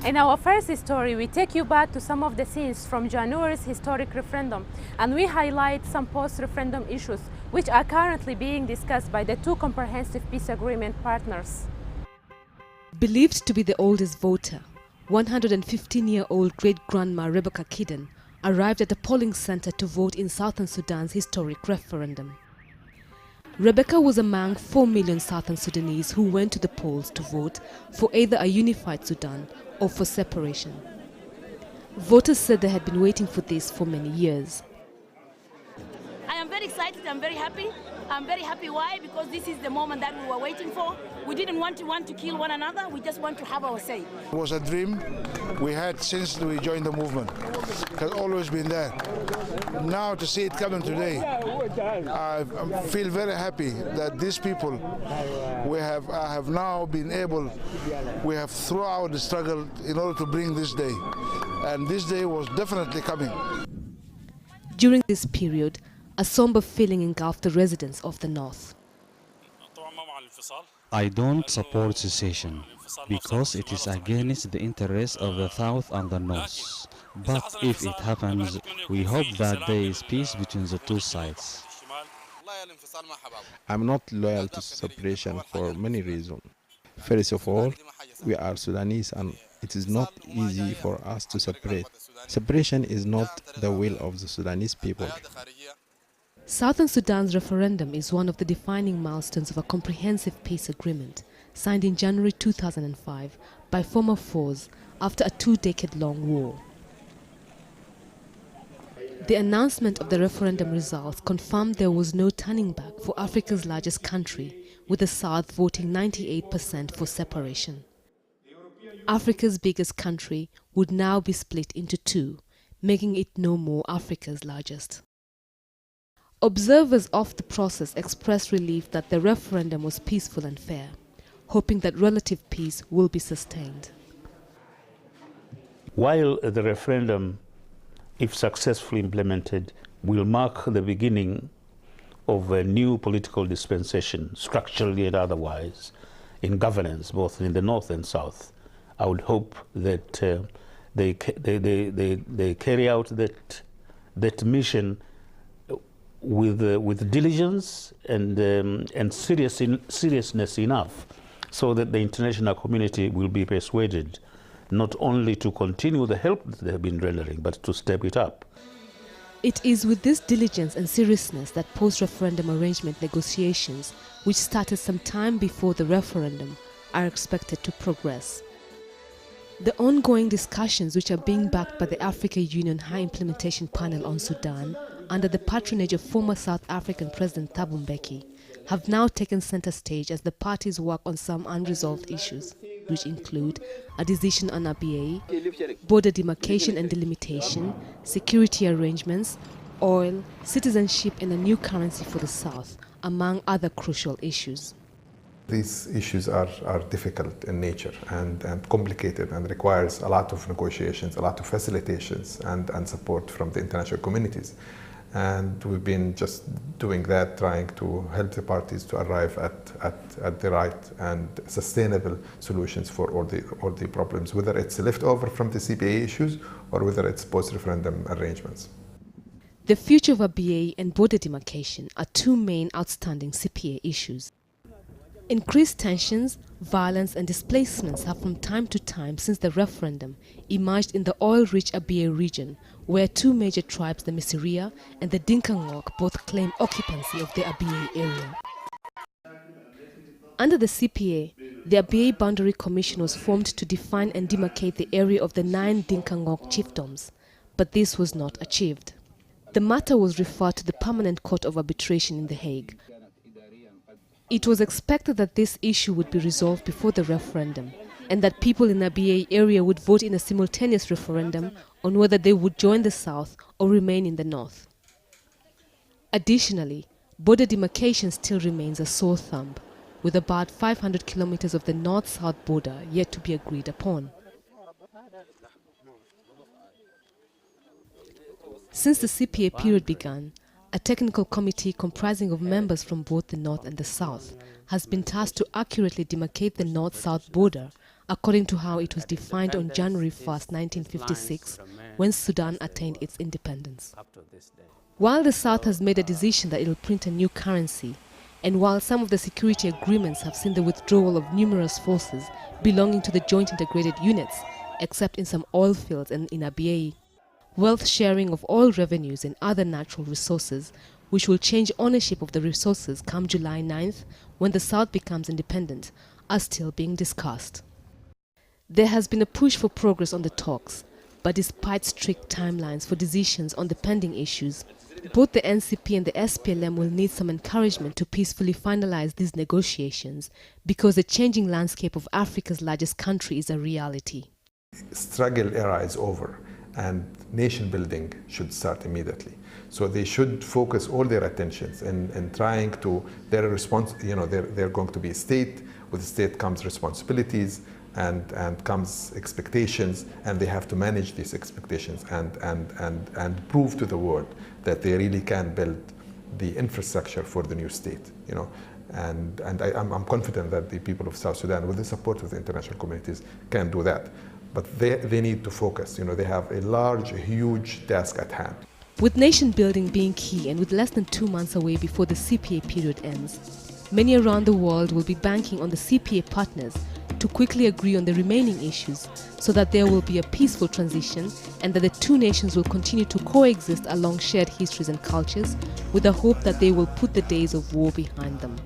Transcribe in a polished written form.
In our first story, we take you back to some of the scenes from January's historic referendum, and we highlight some post-referendum issues which are currently being discussed by the two comprehensive peace agreement partners. Believed to be the oldest voter, 115-year-old great-grandma Rebecca Kidden arrived at a polling center to vote in Southern Sudan's historic referendum. Rebecca was among 4 million Southern Sudanese who went to the polls to vote for either a unified Sudan or for separation. Voters said they had been waiting for this for many years. I am very excited, I'm very happy. I'm very happy, why? Because this is the moment that we were waiting for. We didn't want to kill one another, we just want to have our say. It was a dream we had since we joined the movement. It has always been there. Now to see it coming today, I feel very happy that these people, I have now been able, we have throughout the struggle in order to bring this day. And this day was definitely coming. During this period, a somber feeling engulfed the residents of the north. I don't support secession because it is against the interests of the south and the north. But if it happens, we hope that there is peace between the two sides. I'm not loyal to separation for many reasons. First of all, we are Sudanese and it is not easy for us to separate. Separation is not the will of the Sudanese people. Southern Sudan's referendum is one of the defining milestones of a comprehensive peace agreement signed in January 2005 by former foes after a 2-decade-long war. The announcement of the referendum results confirmed there was no turning back for Africa's largest country, with the South voting 98% for separation. Africa's biggest country would now be split into two, making it no more Africa's largest. Observers of the process expressed relief that the referendum was peaceful and fair, hoping that relative peace will be sustained. While the referendum, if successfully implemented, will mark the beginning of a new political dispensation, structurally and otherwise, in governance, both in the north and south, I would hope that they carry out that mission with diligence and seriousness enough, so that the international community will be persuaded not only to continue the help that they have been rendering, but to step it up. It is with this diligence and seriousness that post-referendum arrangement negotiations, which started some time before the referendum, are expected to progress. The ongoing discussions, which are being backed by the African Union High Implementation Panel on Sudan, under the patronage of former South African President Thabo Mbeki, have now taken center stage as the parties work on some unresolved issues, which include a decision on ABA, border demarcation and delimitation, security arrangements, oil, citizenship and a new currency for the South, among other crucial issues. These issues are difficult in nature and complicated and requires a lot of negotiations, a lot of facilitations and support from the international communities. And we've been just doing that, trying to help the parties to arrive at the right and sustainable solutions for all the problems, whether it's leftover from the CPA issues or whether it's post-referendum arrangements. The future of ABA and border demarcation are two main outstanding CPA issues. Increased tensions, violence and displacements have from time to time since the referendum emerged in the oil-rich Abyei region, where two major tribes, the Misiria and the Dinka, both claim occupancy of the Abyei area. Under the CPA, the Abyei Boundary Commission was formed to define and demarcate the area of the 9 Dinka chiefdoms, but this was not achieved. The matter was referred to the Permanent Court of Arbitration in The Hague. It was expected that this issue would be resolved before the referendum and that people in the Abyei area would vote in a simultaneous referendum on whether they would join the South or remain in the North. Additionally, border demarcation still remains a sore thumb, with about 500 kilometers of the North-South border yet to be agreed upon. Since the CPA period began, a technical committee comprising of members from both the North and the South has been tasked to accurately demarcate the North-South border according to how it was defined on January 1st, 1956, when Sudan attained its independence. While the South has made a decision that it will print a new currency, and while some of the security agreements have seen the withdrawal of numerous forces belonging to the joint integrated units, except in some oil fields and in Abyei, wealth sharing of oil revenues and other natural resources, which will change ownership of the resources come July 9th, when the South becomes independent, are still being discussed. There has been a push for progress on the talks, but despite strict timelines for decisions on the pending issues, both the NCP and the SPLM will need some encouragement to peacefully finalize these negotiations, because the changing landscape of Africa's largest country is a reality. Struggle era is over, and nation building should start immediately. So they should focus all their attentions in trying to, they're going to be a state. With the state comes responsibilities and comes expectations, and they have to manage these expectations and prove to the world that they really can build the infrastructure for the new state. And I'm confident that the people of South Sudan, with the support of the international communities, can do that. But they need to focus. They have a huge task at hand. With nation building being key and with less than 2 months away before the CPA period ends, many around the world will be banking on the CPA partners to quickly agree on the remaining issues so that there will be a peaceful transition and that the two nations will continue to coexist along shared histories and cultures, with the hope that they will put the days of war behind them.